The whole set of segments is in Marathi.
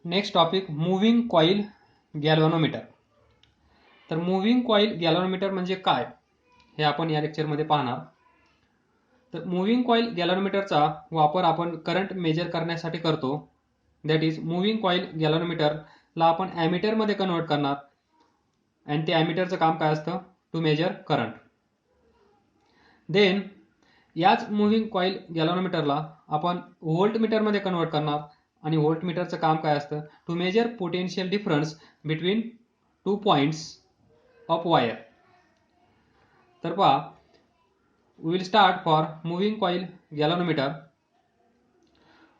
Next topic moving coil galvanometer. तर मूव्हिंग कॉईल गॅल्व्हनोमीटर म्हणजे काय हे आपण या लेक्चरमध्ये पाहणार. तर मूव्हिंग कॉईल गॅल्व्हनोमीटरचा वापर आपण करंट मेजर करण्यासाठी करतो. दॅट इज मूव्हिंग कॉईल गॅल्व्हनोमीटरला आपण ॲमीटरमध्ये कन्वर्ट करणार आणि ते ॲमीटरचं काम काय असतं, टू मेजर करंट. देन याच मूव्हिंग कॉईल गॅल्व्हनोमीटरला आपण व्होल्टमीटरमध्ये कन्वर्ट करणार आणि व्होल्टमीटरचं काम काय असतं, to measure potential difference between two points of wire. तर पहा, we will start for moving coil galvanometer.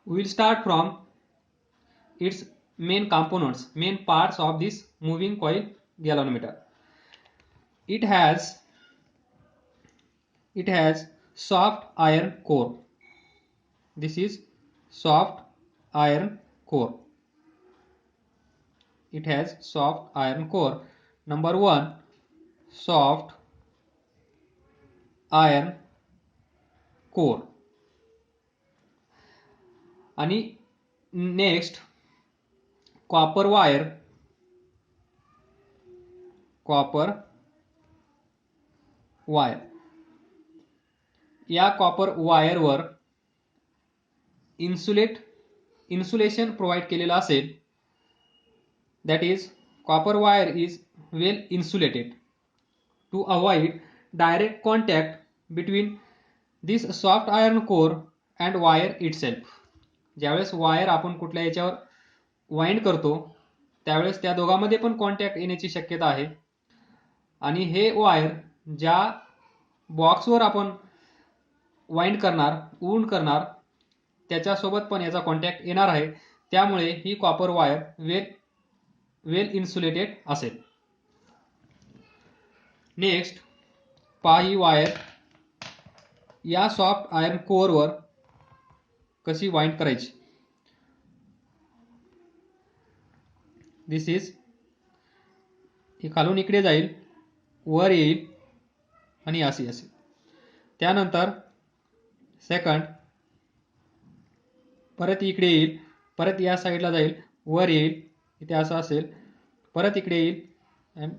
We will start from its main components, main parts of this moving coil galvanometer. It has soft iron core. This is soft iron core. It has soft iron core. Number one, soft iron core. आणि नेक्स्ट कॉपर वायर. या कॉपर वायरवर इन्सुलेशन प्रोव्हाइड केलेलं असेल. That is copper wire is well insulated to avoid direct contact between this soft iron core and wire itself. ज्यावेळेस वायर आपण कुठल्या याच्यावर वाइंड करतो त्यावेळेस त्या दोघांमध्ये पण कॉन्टॅक्ट येण्याची शक्यता आहे. आणि हे वायर ज्या बॉक्सवर आपण वाइंड करणार, वूंड करणार, त्याच्यासोबत पण याचा कॉन्टॅक्ट येणार आहे. त्यामुळे ही कॉपर वायर वेल इन्सुलेटेड असेल. नेक्स्ट पहा, ही वायर या सॉफ्ट आयर्न कोअरवर कशी वाइंड करायची. दिस इज, ही खालून इकडे जाईल, वर येईल आणि अशी असेल. त्यानंतर सेकंड परत इकडे येईल, परत या साईडला जाईल, वर येईल, इथे असं असेल, परत इकडे येईल अँड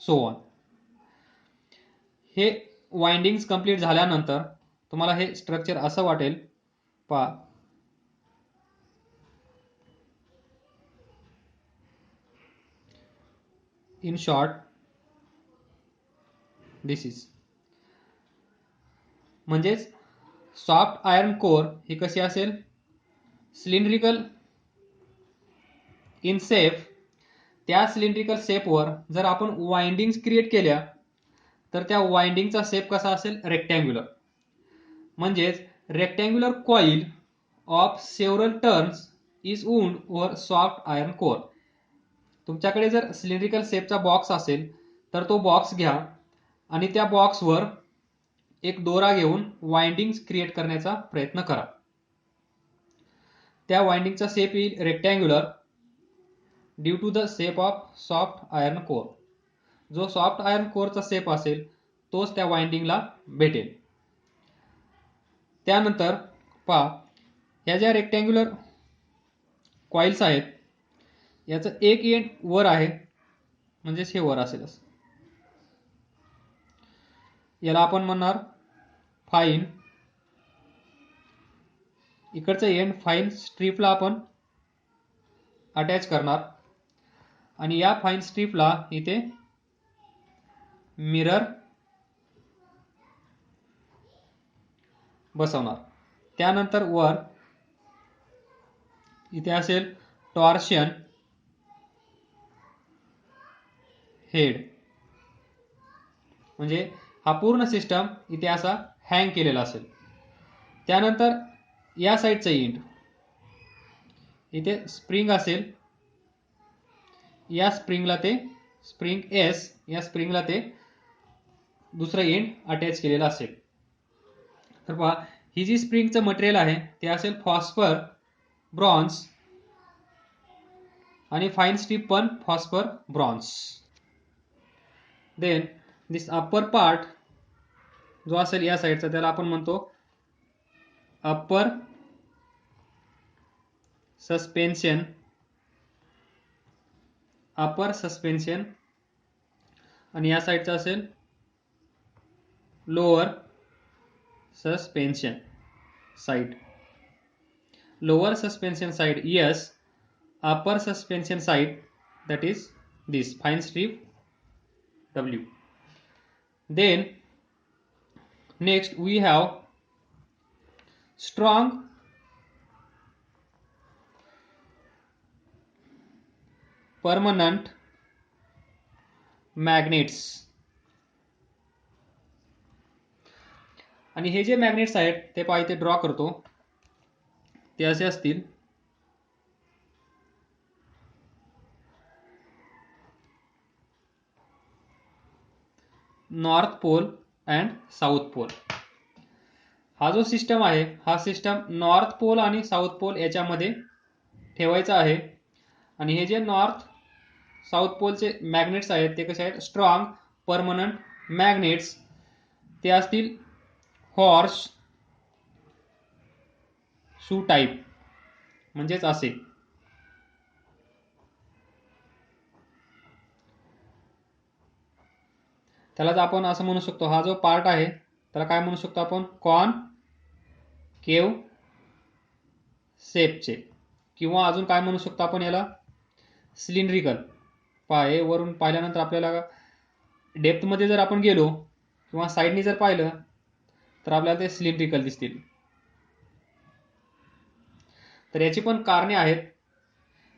सो ऑन. हे वाइंडिंग्स कंप्लीट झाल्यानंतर तुम्हाला हे स्ट्रक्चर असं वाटेल. पहा, इन शॉर्ट दिस इज. म्हणजेच सॉफ्ट आयर्न कोर ही कशी असेल, सिलेंड्रिकल इन शेप. त्या सिलेंड्रिकल शेपवर जर आपण वाइंडिंग्स क्रिएट केल्या तर त्या वाइंडिंगचा शेप कसा असेल, रेक्टँग्युलर. म्हणजेच rectangular coil of several turns is wound over soft iron core. तुमच्याकडे जर सिलेंड्रिकल शेपचा बॉक्स असेल तर तो बॉक्स घ्या आणि त्या बॉक्सवर एक दोरा घेऊन वाइंडिंग्स क्रिएट करण्याचा प्रयत्न करा. त्या वाइंडिंगचा शेप येईल rectangular due to the shape of soft iron core. जो सॉफ्ट आयर्न कोरचा शेप असेल तोच त्या वाइंडिंगला भेटेल. त्यानंतर पहा, ह्या ज्या रेक्टँग्युलर कॉइल्स आहेत याचं एक एंड वर आहे, म्हणजेच हे वर असेल. याला आपण म्हणणार फाईन. इकडचं एंड फाईन स्ट्रीपला आपण अटॅच करणार आणि या फाईन स्ट्रीपला इथे मिरर बसवणार. त्यानंतर वर इथे असेल टॉर्शन हेड. म्हणजे हा पूर्ण सिस्टम इथे असा हँग केलेला असेल. त्यानंतर या साईडचं एंड इथे स्प्रिंग असेल. या स्प्रिंगला ते स्प्रिंग एस, या स्प्रिंगला ते दुसरं एंड अटॅच केलेलं असेल. तर पहा, ही जी स्प्रिंगचं मटेरियल आहे ते असेल फॉस्फर ब्रॉन्झ आणि फाईन स्ट्रीप पण फॉस्फर ब्रॉन्झ. देन दिस अप्पर पार्ट जो असेल या साईडचा त्याला आपण म्हणतो अप्पर सस्पेन्शन, अपर सस्पेन्शन, आणि या साईडचा असेल lower suspension side. Lower suspension side yes, upper suspension side that is this fine strip W. Then next we have strong permanent magnets. आणि हे जे मॅग्नेट्स आहेत ते पहा इथे ड्रॉ करतो. ते असे असतील. North pole and south pole. हा जो सिस्टम आहे हा सिस्टम नॉर्थ पोल आणि साऊथ पोल याच्यामध्ये ठेवायचा आहे. आणि हे जे नॉर्थ साऊथ पोलचे मॅग्नेट्स आहेत ते कसे आहेत, स्ट्रॉंग परमनंट मॅग्नेट्स. ते असतील हॉर्स शू टाईप, म्हणजेच असे. त्यालाच आपण असं म्हणू शकतो, हा जो पार्ट आहे त्याला काय म्हणू शकतो आपण, कॉनकेव शेपचे, किंवा अजून काय म्हणू शकतो आपण याला, सिलिंड्रिकल. पाय वरून पाहिल्यानंतर आपल्याला डेप्थमध्ये जर आपण गेलो किंवा साईडनी जर पाहिलं तर आपल्याला ते सिलिंड्रिकल दिसतील. तर याची पण कारणे आहेत.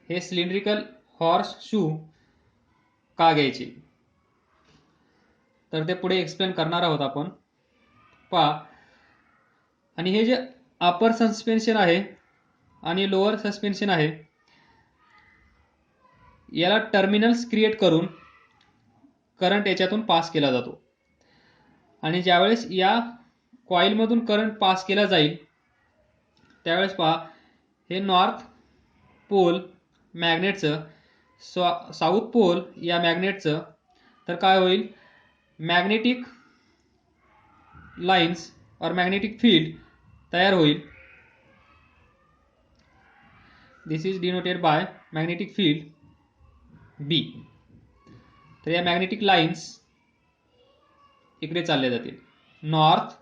हे सिलिंड्रिकल हॉर्स शू का घ्यायचे तर ते पुढे एक्सप्लेन करणार आहोत आपण. पहा, आणि हे जे अपर सस्पेन्शन आहे आणि लोअर सस्पेन्शन आहे याला टर्मिनल्स क्रिएट करून करंट याच्यातून पास केला जातो. आणि ज्यावेळेस या कॉइलमधून करंट पास केला जाईल त्यावेळेस पहा, हे नॉर्थ पोल मॅग्नेटचं साऊथ पोल या मॅग्नेटचं तर काय होईल, मॅग्नेटिक लाइन्स और मॅग्नेटिक फील्ड तयार होईल. This is denoted by magnetic field B. तर या मॅग्नेटिक लाइन्स इकडे चालले जातील नॉर्थ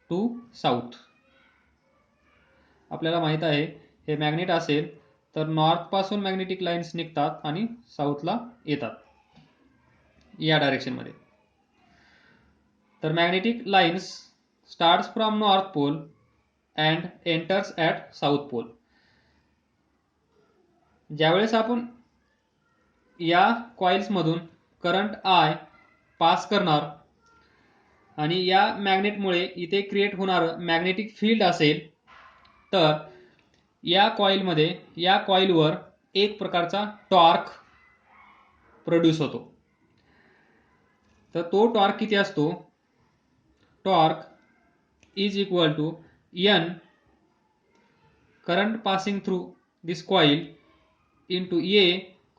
टू साऊथ. आपल्याला माहित आहे हे मॅग्नेट असेल तर नॉर्थ पासून मॅग्नेटिक लाइन्स निघतात आणि साऊथला येतात या डायरेक्शन मध्ये. तर magnetic lines starts from north pole and enters at south pole. ज्यावेळेस आपण या कॉइल्स मधून करंट I पास करणार आणि या मॅग्नेटमुळे इथे क्रिएट होणार मॅग्नेटिक फील्ड असेल तर या कॉइलमध्ये या कॉइलवर एक प्रकारचा टॉर्क प्रोड्यूस होतो. तर तो टॉर्क किती असतो, torque is equal to N current passing through this coil into A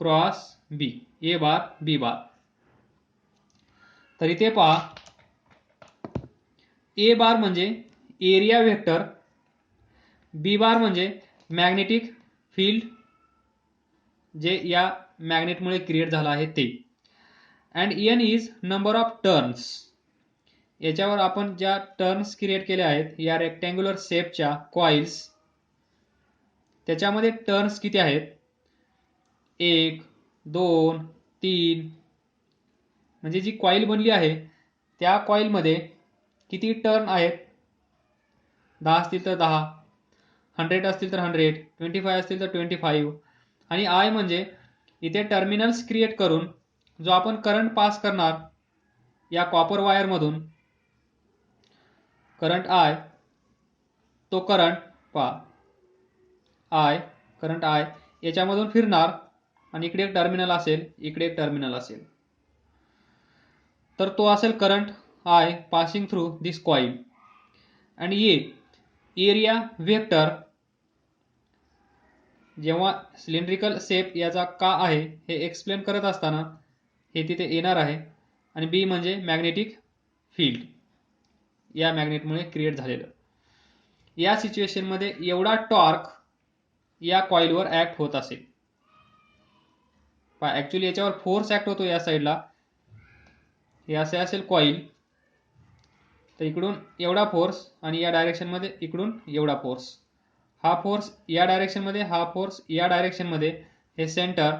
cross B, A bar B bar. तर इथे पहा, A बार म्हणजे एरिया वेक्टर, B बार म्हणजे मॅग्नेटिक फील्ड जे या मॅग्नेटमुळे क्रिएट झाला आहे ते, and N is number of turns. याच्यावर आपण ज्या टर्न्स क्रिएट केल्या आहेत या रेक्टँग्युलर शेपच्या कॉइल्स, त्याच्यामध्ये टर्न्स किती आहेत, 1 2 3. म्हणजे जी कॉइल बनली आहे त्या कॉइलमध्ये किती टर्न आहेत, 10 असतील तर 10, 100 असतील तर 100, 25 असतील तर 25. आणि I म्हणजे इथे टर्मिनल्स क्रिएट करून जो आपण करंट पास करणार या कॉपर वायर मधून, करंट I, तो करंट पहा I, करंट I याच्यामधून फिरणार आणि इकडे एक टर्मिनल असेल, इकडे एक टर्मिनल असेल. तर तो असेल current I passing through this coil. आणि ये एरिया वेक्टर, जेव्हा सिलेंड्रिकल शेप याचा का आहे हे एक्सप्लेन करत असताना हे तिथे येणार आहे. आणि B म्हणजे मॅग्नेटिक फील्ड या मॅग्नेटमुळे क्रिएट झालेलं. या सिच्युएशन मध्ये एवढा टॉर्क या कॉईलवर ॲक्ट होत असेल. पहा ॲक्च्युली याच्यावर फोर्स ॲक्ट होतो या साईडला. हे असे असेल कॉईल, तर इकडून एवढा फोर्स आणि या डायरेक्शनमध्ये इकडून एवढा फोर्स. हा फोर्स या डायरेक्शनमध्ये, हा फोर्स या डायरेक्शनमध्ये, हे सेंटर.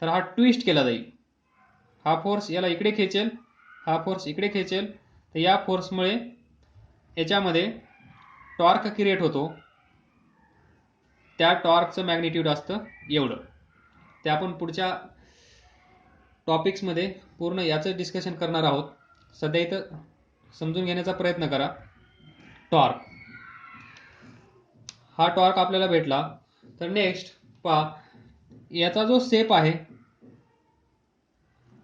तर हा ट्विस्ट केला जाईल. हा फोर्स याला इकडे खेचेल, हा फोर्स इकडे खेचेल. तर या फोर्समुळे याच्यामध्ये टॉर्क क्रिएट होतो. त्या टॉर्कचं मॅग्निट्यूड असतं एवढं. ते आपण पुढच्या टॉपिक्समध्ये पूर्ण याचं डिस्कशन करणार आहोत. सध्या इथं समजून घेण्याचा प्रयत्न करा. टॉर्क, हा टॉर्क आपल्याला भेटला. तर नेक्स्ट पहा, याचा जो शेप आहे,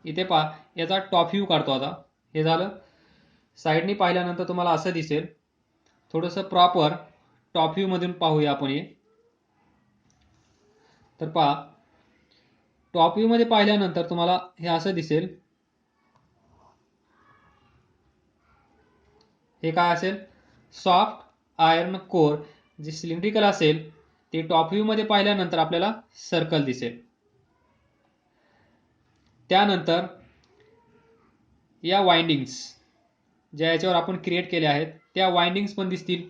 इथे पहा याचा टॉप व्ह्यू काढतो आता. हे झालं. साईडनी पाहिल्यानंतर तुम्हाला असं दिसेल. थोडंसं प्रॉपर टॉप व्ह्यू मधून पाहूया आपण हे. तर पहा टॉप व्ह्यू मध्ये पाहिल्यानंतर तुम्हाला हे असं दिसेल. हे काय असेल, सॉफ्ट आयर्न कोर जे सिलेंड्रिकल असेल ते टॉप व्ह्यू मध्ये पाहिल्यानंतर आपल्याला सर्कल दिसेल. त्यानंतर या वाइंडिंग्स ज्या याच्यावर आपण क्रिएट केल्या आहेत त्या वाइंडिंग्स पण दिसतील.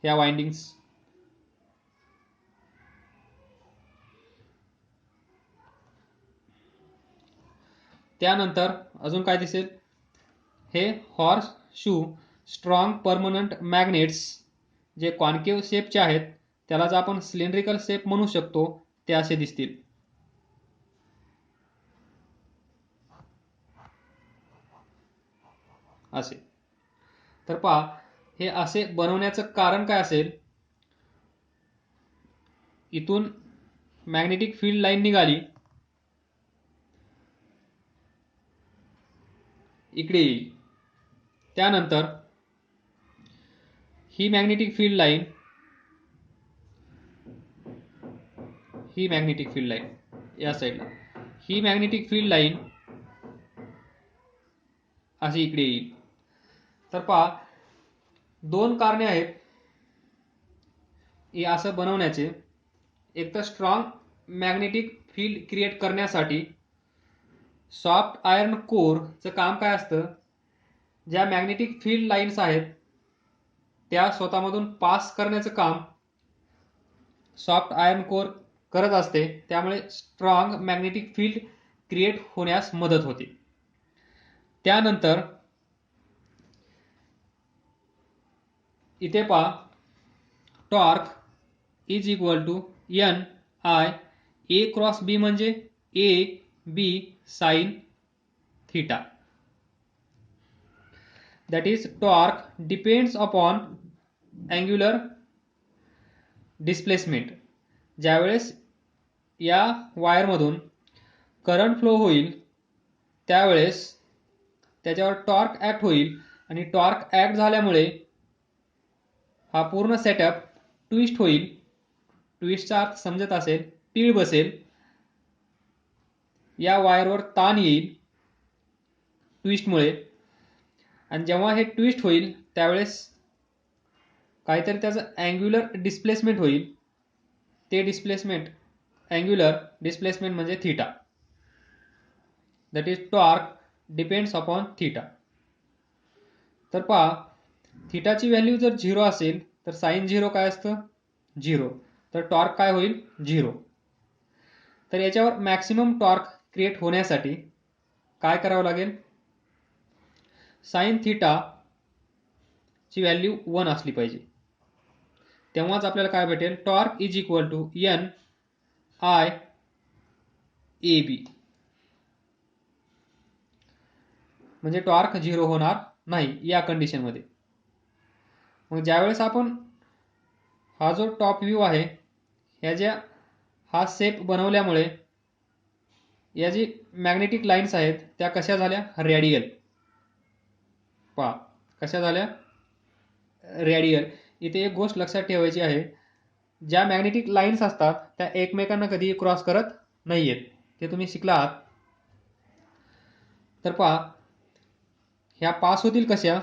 या वाइंडिंग्स, त्यानंतर अजून काय दिसेल, हे horse shoe strong permanent magnets जे कॉन्केव्ह शेपचे आहेत, त्याला जर आपण सिलेंड्रिकल शेप म्हणू शकतो, ते असे दिसतील. असे. तर पहा हे असे बनवण्याचं कारण काय असेल, इथून मॅग्नेटिक फील्ड लाईन निघाली, इकडे येईल. त्यानंतर ही मॅग्नेटिक फील्ड लाईन, ही मॅग्नेटिक फील्ड लाईन या साईडला, ही मॅग्नेटिक फील्ड लाईन अशी इकडे येईल. तर पहा दोन कारणे आहेत हे असं बनवण्याचे. एक तर स्ट्रॉंग मॅग्नेटिक फील्ड क्रिएट करण्यासाठी सॉफ्ट आयर्न कोरचं काम काय असतं, ज्या मॅग्नेटिक फील्ड लाईन्स आहेत त्या स्वतःमधून पास करण्याचं काम सॉफ्ट आयर्न कोर करत असते. त्यामुळे स्ट्रॉंग मॅग्नेटिक फील्ड क्रिएट होण्यास मदत होते. त्यानंतर इथे पहा torque is equal to N I A cross B म्हणजे A B sine theta. that is torque depends upon angular displacement. ज्यावेळेस या वायरमधून करंट फ्लो होईल त्यावेळेस त्याच्यावर टॉर्क ॲक्ट होईल आणि टॉर्क ॲक्ट झाल्यामुळे हा पूर्ण सेटअप ट्विस्ट होईल. ट्विस्टचा अर्थ समजत असेल, तीळ बसेल, या वायरवर ताण येईल ट्विस्टमुळे. आणि जेव्हा हे ट्विस्ट होईल त्यावेळेस काहीतरी त्याचं अँग्युलर डिस्प्लेसमेंट होईल. ते डिस्प्लेसमेंट, अँग्युलर डिस्प्लेसमेंट म्हणजे theta. That is torque depends upon theta. तर पहा थीटाची व्हॅल्यू जर 0 असेल तर साइन 0 काय असतं, 0. तर टॉर्क काय होईल, 0. तर याच्यावर मॅक्सिमम टॉर्क क्रिएट होण्यासाठी काय करावं लागेल, साइन थीटा ची व्हॅल्यू 1 असली पाहिजे. तेव्हाच आपल्याला काय भेटेल, torque is equal to N I A B. म्हणजे टॉर्क 0 होणार नाही या कंडिशनमध्ये. मग ज्यावेळेस आपण हा जो टॉप व्ह्यू आहे ह्या हा शेप बनवल्यामुळे या जी मॅग्नेटिक लाईन्स आहेत त्या कशा झाल्या, रेडियल. पहा कशा झाल्या, रेडियल. इथे एक गोष्ट लक्षात ठेवायची आहे, ज्या मॅग्नेटिक लाईन्स असतात त्या एकमेकांना कधी क्रॉस करत नाहीयेत, ते तुम्ही शिकला आहात. तर पहा ह्या पास होतील कशा,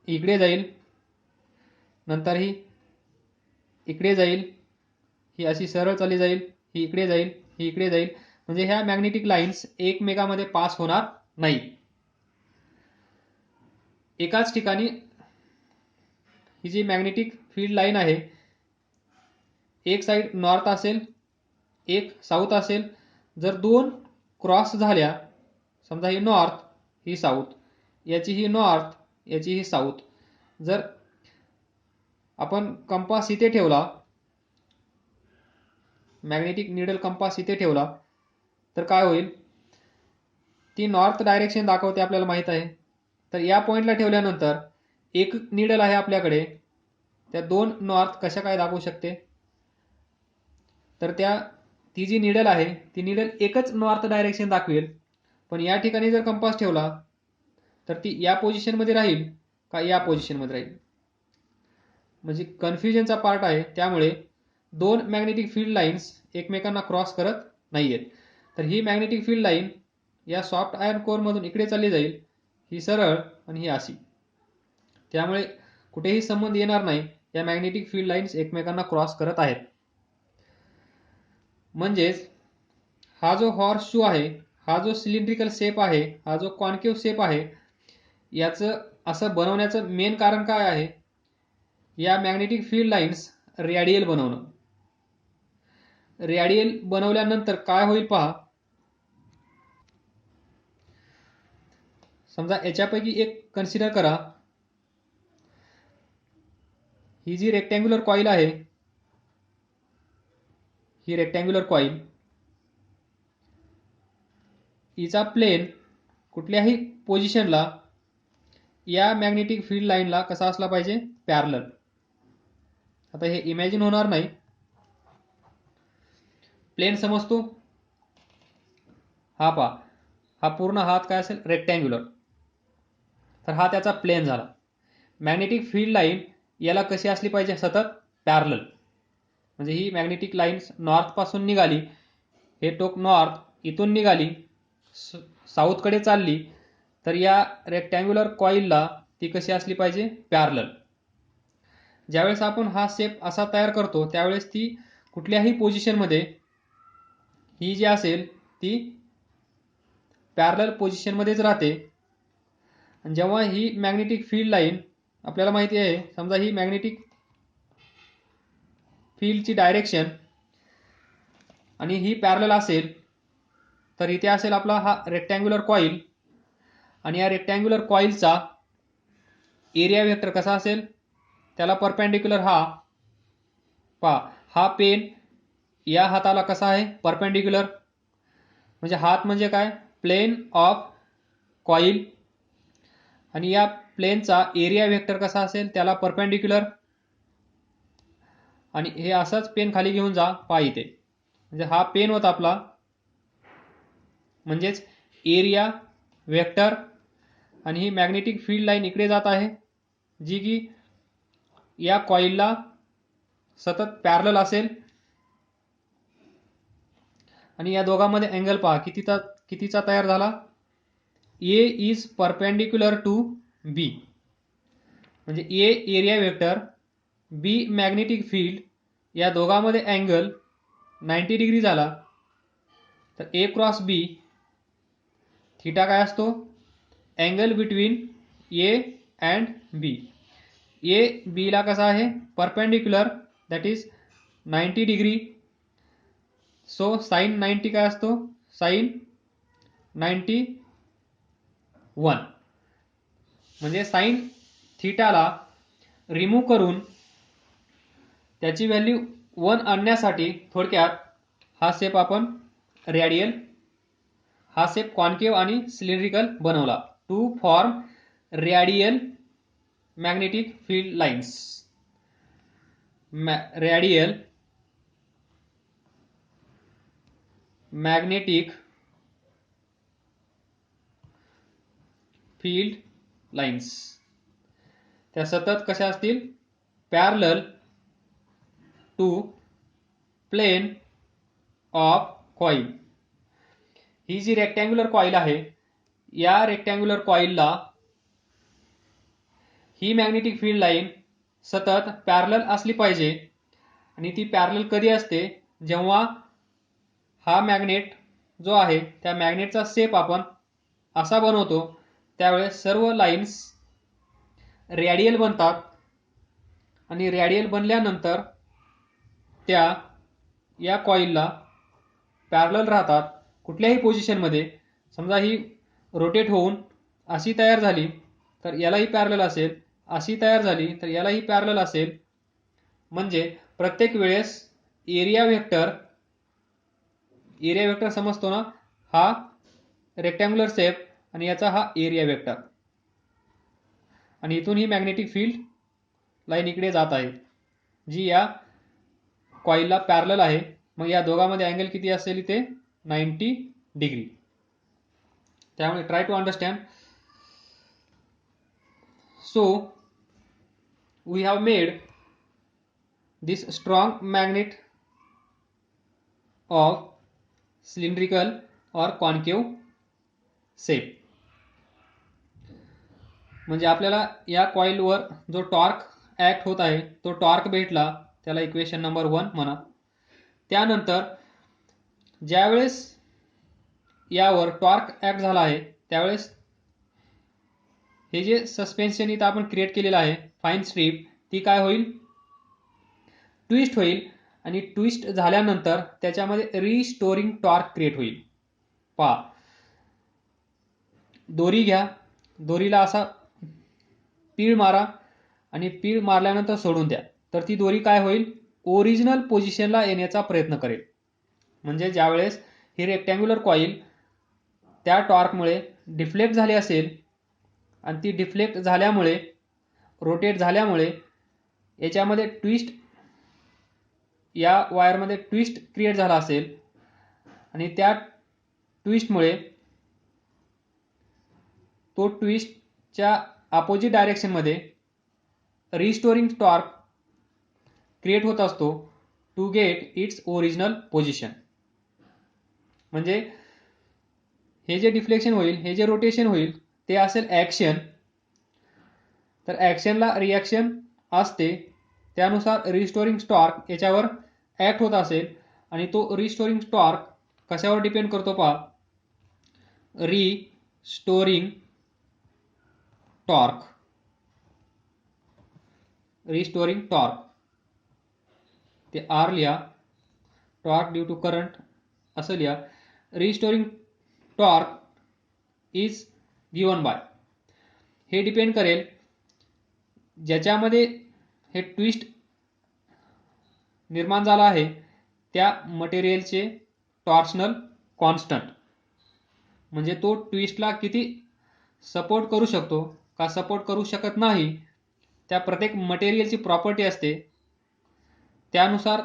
इकडे जाईल नंतर ही इकडे जाईल, ही अशी सरळ चालली जाईल, ही इकडे जाईल, ही इकडे जाईल, म्हणजे ह्या मॅग्नेटिक लाईन्स एकमेकांमध्ये पास होणार नाही. एकाच ठिकाणी ही जी मॅग्नेटिक फील्ड लाईन आहे, एक साईड नॉर्थ असेल, एक साऊथ असेल. जर दोन क्रॉस झाल्या, समजा ही नॉर्थ ही साऊथ, याची ही नॉर्थ याची ही साऊथ, जर आपण कंपास इथे ठेवला, मॅग्नेटिक निडल कंपास इथे ठेवला, तर काय होईल, ती नॉर्थ डायरेक्शन दाखवते आपल्याला माहित आहे. तर या पॉइंटला ठेवल्यानंतर एक निडल आहे आपल्याकडे, त्या दोन नॉर्थ कशा काय दाखवू शकते, तर ती जी निडल आहे ती निडल एकच नॉर्थ डायरेक्शन दाखवेल. पण या ठिकाणी जर कंपास ठेवला तर ती या पोझिशनमध्ये राहील का या पोझिशनमध्ये राहील, म्हणजे कन्फ्युजनचा पार्ट आहे. त्यामुळे दोन मॅग्नेटिक फील्ड लाईन्स एकमेकांना क्रॉस करत नाहीयेत. तर ही मॅग्नेटिक फील्ड लाईन या सॉफ्ट आयर्न कोअरमधून इकडे चालली जाईल, ही सरळ आणि ही अशी. त्यामुळे कुठेही संबंध येणार नाही, या मॅग्नेटिक फील्ड लाईन्स एकमेकांना क्रॉस करत आहेत. म्हणजेच हा जो हॉर्स शू आहे, हा जो सिलेंड्रिकल शेप आहे, हा जो कॉन्केव्ह शेप आहे, याचं असं बनवण्याचं मेन कारण काय आहे, या मॅग्नेटिक फील्ड लाईन्स रेडियल बनवणं. रेडियल बनवल्यानंतर काय होईल पहा, समजा याच्यापैकी एक कन्सिडर करा, ही जी रेक्टँग्युलर कॉईल आहे, ही रेक्टँग्युलर कॉईल, हिचा प्लेन कुठल्याही पोझिशनला या मॅग्नेटिक फील्ड लाईनला कसा असला पाहिजे, पॅरलल. आता हे इमॅजिन होणार नाही, प्लेन समजतो. हा पहा, हा पूर्ण हात काय असेल, रेक्टँग्युलर, तर हा त्याचा प्लेन झाला. मॅग्नेटिक फील्ड लाईन याला कशी असली पाहिजे, सतत पॅरलल. म्हणजे ही मॅग्नेटिक लाईन्स नॉर्थ पासून निघाली, हे टोक नॉर्थ, इथून निघाली साऊथकडे चालली, तर या रेक्टँग्युलर कॉईलला ती कशी असली पाहिजे, पॅरलल. ज्यावेळेस आपण हा शेप असा तयार करतो, त्यावेळेस ती कुठल्याही पोझिशनमध्ये ही जी असेल ती पॅरलल पोझिशनमध्येच राहते. आणि जेव्हा ही मॅग्नेटिक फील्ड लाईन आपल्याला माहिती आहे, समजा ही मॅग्नेटिक फील्डची डायरेक्शन आणि ही पॅरलल असेल, तर इथे असेल आपला हा रेक्टँग्युलर कॉईल, आणि या रेक्टँग्युलर कॉईलचा एरिया वेक्टर कसा असेल, त्याला परपेंडिक्युलर हा पेन या हाताला कसा आहे, परपेंडिक्युलर. म्हणजे हात म्हणजे काय, प्लेन ऑफ कॉईल, आणि या प्लेनचा एरिया वेक्टर कसा असेल, त्याला परपेंडिक्युलर. आणि हे असंच पेन खाली घेऊन जा, पहा इथे, म्हणजे हा पेन होता आपला, म्हणजेच एरिया वेक्टर. आणि ही मॅग्नेटिक फील्ड लाईन इकडे जात आहे, जी की या कॉईलला सतत पॅरलल असेल. आणि या दोघांमध्ये अँगल पहा कितीचा तयार झाला, ए इज परपेंडिक्युलर टू बी. म्हणजे ए एरिया वेक्टर, बी मॅग्नेटिक फील्ड, या दोघांमध्ये अँगल 90 डिग्री झाला. तर ए क्रॉस बी, थीटा काय असतो, angle between A and B. A B ला कसा आहे, perpendicular, that is 90 degree. So sine 90 काय असतो, साइन 91. म्हणजे साइन थीटाला रिमूव्ह करून त्याची व्हॅल्यू 1 आणण्यासाठी थोडक्यात हा शेप आपण रेडियल, हा शेप कॉन्केव्ह आणि सिलेंड्रिकल बनवला, to form radial magnetic field lines. Radial magnetic field lines, त्या सतत कशा असतील, parallel to plane of coil. ही जी रेक्टँग्युलर कॉईल आहे, या रेक्टँग्युलर कॉईलला ही मॅग्नेटिक फील्ड लाईन सतत पॅरलल असली पाहिजे. आणि ती पॅरलल कधी असते, जेव्हा हा मॅग्नेट जो आहे त्या मॅग्नेटचा शेप आपण असा बनवतो त्यावेळेस सर्व लाईन्स रेडियल बनतात. आणि रेडियल बनल्यानंतर त्या या कॉइलला पॅरलल राहतात कुठल्याही पोझिशनमध्ये. समजा ही रोटेट होऊन अशी तयार झाली तर यालाही पॅरलल असेल, अशी तयार झाली तर यालाही पॅरलल असेल. म्हणजे प्रत्येक वेळेस एरिया वेक्टर समजतो ना, हा रेक्टँग्युलर शेप आणि याचा हा एरिया वेक्टर. आणि इथून ही मॅग्नेटिक फील्ड लाईन इकडे जात आहे जी या कॉइलला पॅरलल आहे. मग या दोघांमध्ये अँगल किती असेल इथे 90 डिग्री. त्यामुळे try to understand. So we have made this strong magnet of cylindrical or concave shape. म्हणजे आपल्याला या कॉइलवर जो टॉर्क ऍक्ट होत आहे तो टॉर्क भेटला, त्याला इक्वेशन नंबर 1 म्हणा. त्यानंतर ज्यावेळेस यावर टॉर्क ऍक्ट झाला आहे त्यावेळेस हे जे सस्पेन्शन इथं आपण क्रिएट केलेलं आहे फाईन स्ट्रीप, ती काय होईल, ट्विस्ट होईल. आणि ट्विस्ट झाल्यानंतर त्याच्यामध्ये रिस्टोरिंग टॉर्क क्रिएट होईल. पहा, दोरी घ्या, दोरीला असा पीळ मारा आणि पीळ मारल्यानंतर सोडून द्या, तर ती दोरी काय होईल, ओरिजिनल पोझिशनला येण्याचा प्रयत्न करेल. म्हणजे ज्यावेळेस ही रेक्टँग्युलर कॉइल त्या टॉर्कमुळे डिफ्लेक्ट झाली असेल आणि ती डिफ्लेक्ट झाल्यामुळे रोटेट झाल्यामुळे याच्यामध्ये ट्विस्ट, या वायरमध्ये ट्विस्ट क्रिएट झाला असेल आणि त्या ट्विस्टमुळे तो ट्विस्टच्या अपोजिट डायरेक्शनमध्ये रिस्टोरिंग टॉर्क क्रिएट होत असतो to get its original position. म्हणजे हे जे डिफ्लेक्शन होईल, हे जे रोटेशन होईल ते असेल ॲक्शन. तर ॲक्शनला रिॲक्शन असते, त्यानुसार रिस्टोरिंग टॉर्क याच्यावर ॲक्ट होत असेल. आणि तो रिस्टोरिंग टॉर्क कशावर डिपेंड करतो पहा, रिस्टोरिंग टॉर्क ते आर लिहा, टॉर्क ड्यू टू करंट असं लिहा. Restoring torque is given by, हे डिपेंड करेल ज्याच्यामध्ये हे ट्विस्ट निर्माण झाला आहे त्या मटेरियलचे टॉर्शनल कॉन्स्टंट. म्हणजे तो ट्विस्टला किती सपोर्ट करू शकतो का सपोर्ट करू शकत नाही, त्या प्रत्येक मटेरियलची प्रॉपर्टी असते. त्यानुसार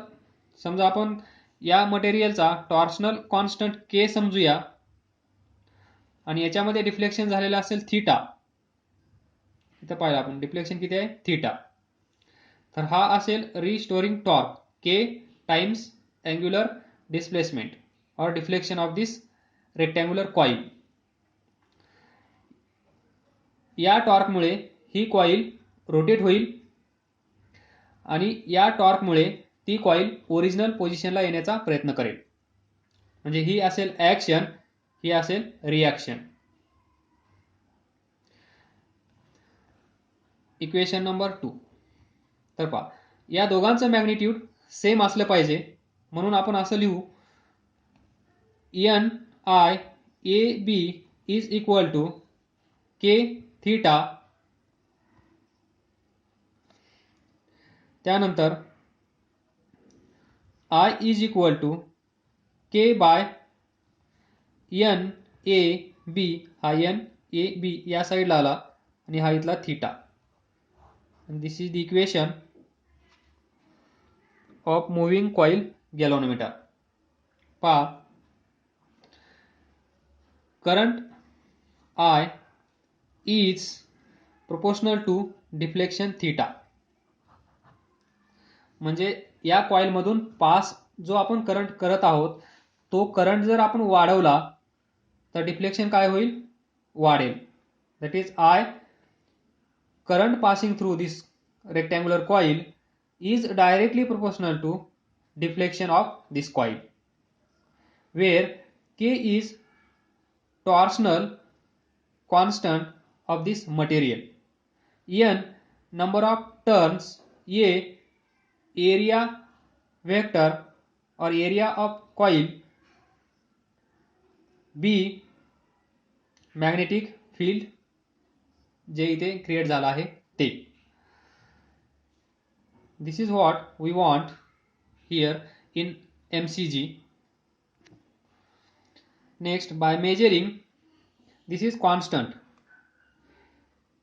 समजा आपण या मटेरियलचा टॉर्शनल कॉन्स्टंट के समजूया आणि याच्यामध्ये डिफ्लेक्शन झालेलं असेल थीटा. इथं पाहिलं आपण डिफ्लेक्शन किती आहे, थीटा. तर हा असेल रिस्टोरिंग टॉर्क के टाइम्स अँग्युलर डिस्प्लेसमेंट और deflection of this rectangular coil. या टॉर्कमुळे ही कॉइल रोटेट होईल आणि या टॉर्कमुळे ती कॉइल ओरिजिनल पोझिशनला येण्याचा प्रयत्न करेल. म्हणजे ही असेल ॲक्शन, ही असेल रिॲक्शन. Equation number 2. तर पहा, या दोघांचं मॅग्निट्यूड सेम असलं पाहिजे म्हणून आपण असं लिहू, N I A B is equal to K theta. त्यानंतर I is equal to K by N A B. हा एन ए बी या साईडला आला आणि हा इथला theta. This is the equation of moving coil galvanometer. पहा, current I is proportional to deflection theta. म्हणजे या कॉइल मधून पास जो आपण करंट करत आहोत तो करंट जर आपण वाढवला तर डिफ्लेक्शन काय होईल, वाढेल. That is I current passing through this rectangular coil is directly proportional to deflection of this coil, where K is torsional constant of this material, N number of turns, A area vector or area of coil, B magnetic field जे इथे क्रिएट झाला आहे ते. This is what we want here in MCG. Next, by measuring, this is constant.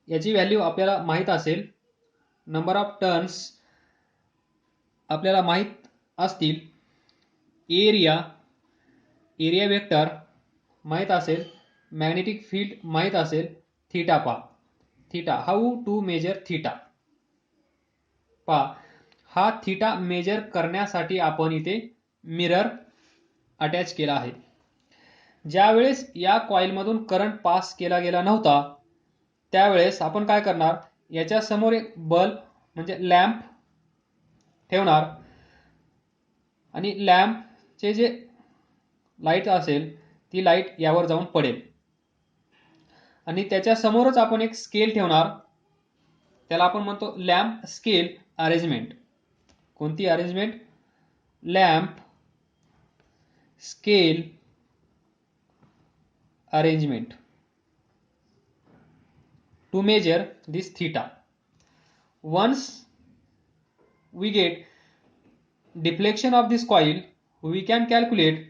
याची व्हॅल्यू आपल्याला माहीत असेल. नंबर ऑफ टर्न्स आपल्याला माहीत असतील. एरिया वेक्टर माहीत असेल. मॅग्नेटिक फील्ड माहीत असेल. थीटा पहा, theta, how to measure theta पहा. हा थीटा मेजर करण्यासाठी आपण इथे मिरर अटॅच केला आहे. ज्यावेळेस या कॉइलमधून करंट पास केला गेला नव्हता त्यावेळेस आपण काय करणार, याच्या समोर एक बल्ब म्हणजे लॅम्प ठेवणार आणि लॅम्पचे जे लाईट असेल ती लाईट यावर जाऊन पडेल आणि त्याच्या समोरच आपण एक स्केल ठेवणार. त्याला आपण म्हणतो लॅम्प स्केल अरेंजमेंट. कोणती arrangement? Lamp scale arrangement to measure this theta. Once we get deflection of this coil, we can calculate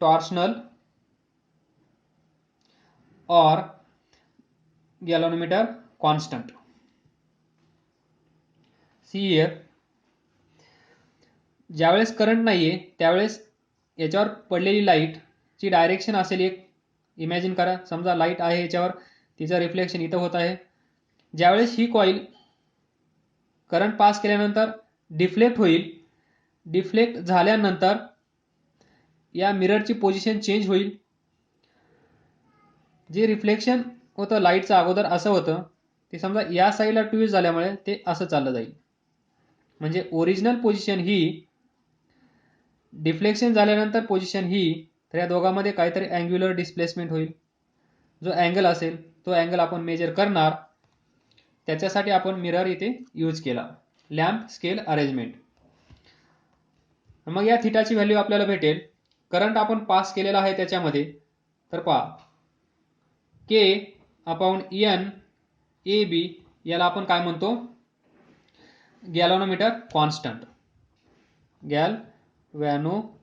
torsional or galvanometer constant. See here, ज्यावेळेस करंट नाहीये त्यावेळेस याच्यावर पडलेली लाईट ची डायरेक्शन असेल एक. इमॅजिन करा, समजा लाईट आहे याच्यावर, तिचं रिफ्लेक्शन इथं होत आहे. ज्यावेळेस ही कॉईल करंट पास केल्यानंतर डिफ्लेक्ट होईल. डिफ्लेक्ट झाल्यानंतर या मिररची पोझिशन चेंज होईल. जे रिफ्लेक्शन होतं लाईटचं अगोदर असं होतं ते समजा या साईडला ट्विस्ट झाल्यामुळे ते असं चाललं जाईल. म्हणजे ओरिजिनल पोझिशन ही, डिफ्लेक्शन झाल्यानंतर पोझिशन ही, तर या दोघांमध्ये काहीतरी अँग्युलर डिस्प्लेसमेंट होईल. जो अँगल असेल तो अँगल आपण मेजर करणार. त्याच्यासाठी आपण मिरर इथे यूज केला, लॅम्प स्केल अरेंजमेंट. मग या थीटाची व्हॅल्यू आपल्याला भेटेल. करंट आपण पास केलेला आहे त्याच्यामध्ये, तर पहा K अपॉन N AB, याला आपण काय म्हणतो, galvanometer constant. Galvanometer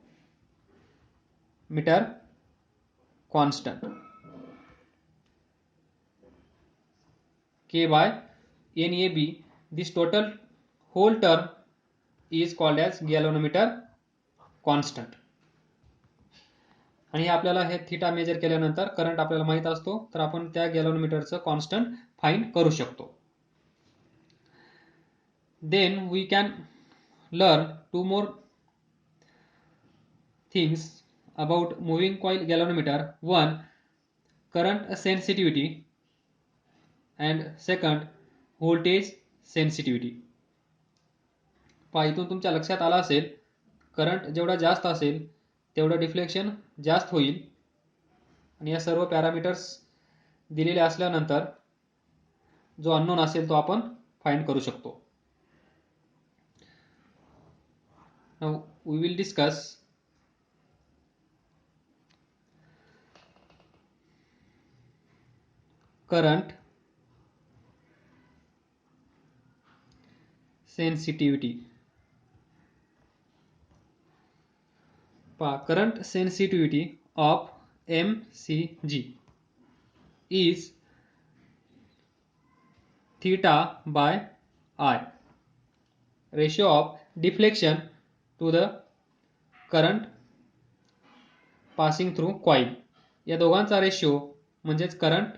constant K by NAB. This total whole term is called as galvanometer constant. आणि आपल्याला हे थीटा मेजर केल्यानंतर करंट आपल्याला माहित असतो, तर आपण त्या गॅल्व्हनोमीटरचं कॉन्स्टंट फाइंड करू शकतो. Then we can learn two more things about moving coil galvanometer. One, current sensitivity, and second, voltage sensitivity. पहा, इथून तुमच्या लक्षात आला असेल, करंट जेवढा जास्त असेल तेवढं डिफ्लेक्शन जास्त होईल. आणि या सर्व पॅरामीटर्स दिलेले असल्यानंतर जो अननोन असेल तो आपण फाइंड करू शकतो. Now we will discuss current sensitivity. Current sensitivity of MCG is theta by I, ratio of deflection to the current passing through coil. या दोघांचा रेशिओ म्हणजेच current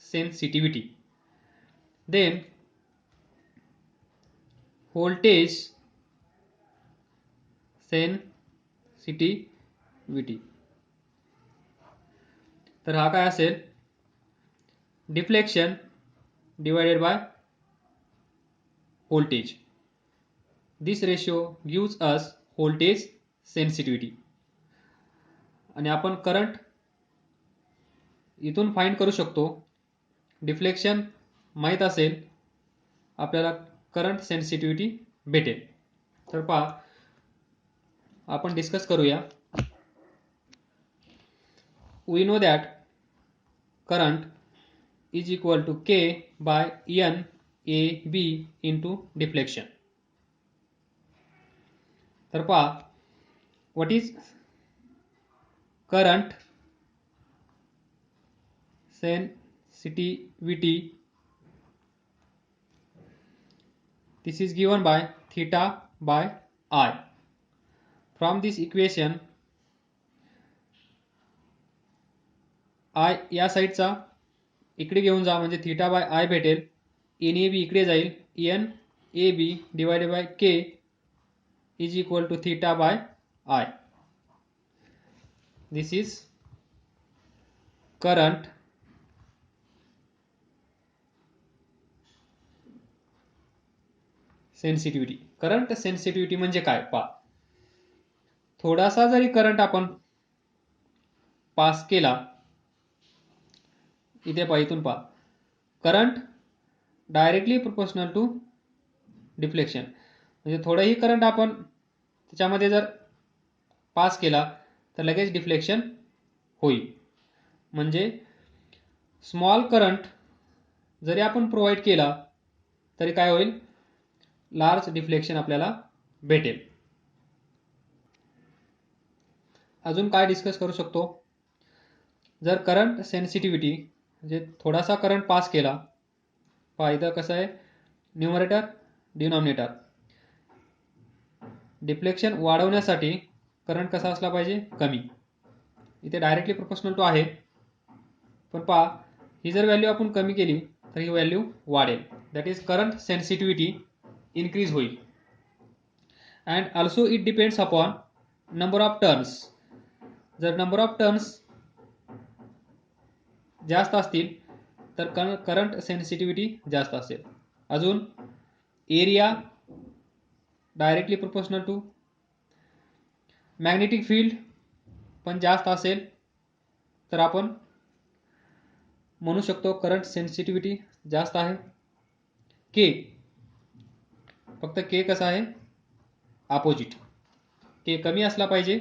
sensitivity. Then voltage sensitivity. तर हा काय असेल, deflection divided by voltage. This ratio gives us voltage sensitivity. आणि आपण करंट इथून फाइंड करू शकतो. डिफ्लेक्शन माहीत असेल, आपल्याला करंट सेन्सिटिव्हिटी भेटेल. तर पहा, आपण डिस्कस करूया. We know that current is equal to K by N A B into deflection. तर पहा, what is current sensitivity? This is given by theta by I. From this equation, I या साईडचा इकडे घेऊन जा म्हणजे थीटा बाय आय भेटेल. एन ए बी इकडे जाईल, N A B divided by K is equal to theta by I. This is current sensitivity. Current sensitivity म्हणजे काय पहा. थोडासा जरी करंट आपण पास केला, इथे पहा, इथून पहा, current directly proportional to deflection. म्हणजे थोडाही करंट आपण त्याच्यामध्ये जर पास केला तर लगेच डिफ्लेक्शन होईल. म्हणजे स्मॉल करंट जरी आपण प्रोव्हाइड केला तरी काय होईल, लार्ज डिफ्लेक्शन आपल्याला भेटेल. अजून काय डिस्कस करू शकतो. जर करंट सेन्सिटिव्हिटी म्हणजे थोडासा करंट पास केला, फायदा कसा आहे, न्यूमरेटर डिनॉमिनेटर. डिफ्लेक्शन वाढवण्यासाठी करंट कसा असला पाहिजे, कमी. इथे डायरेक्टली प्रोपोर्शनल टू आहे, पण पहा, ही जर व्हॅल्यू आपण कमी केली तर ही व्हॅल्यू वाढेल. That is current sensitivity increase होईल. And also it depends upon number of turns. जर नंबर ऑफ टर्न्स जास्त असतील तर करंट सेन्सिटिव्हिटी जास्त असेल. अजून area directly proportional to magnetic field पण जास्त असेल तर आपण म्हणू शकतो करंट सेन्सिटिव्हिटी जास्त आहे. के, फक्त के कसा आहे, अपोजिट. के कमी असला पाहिजे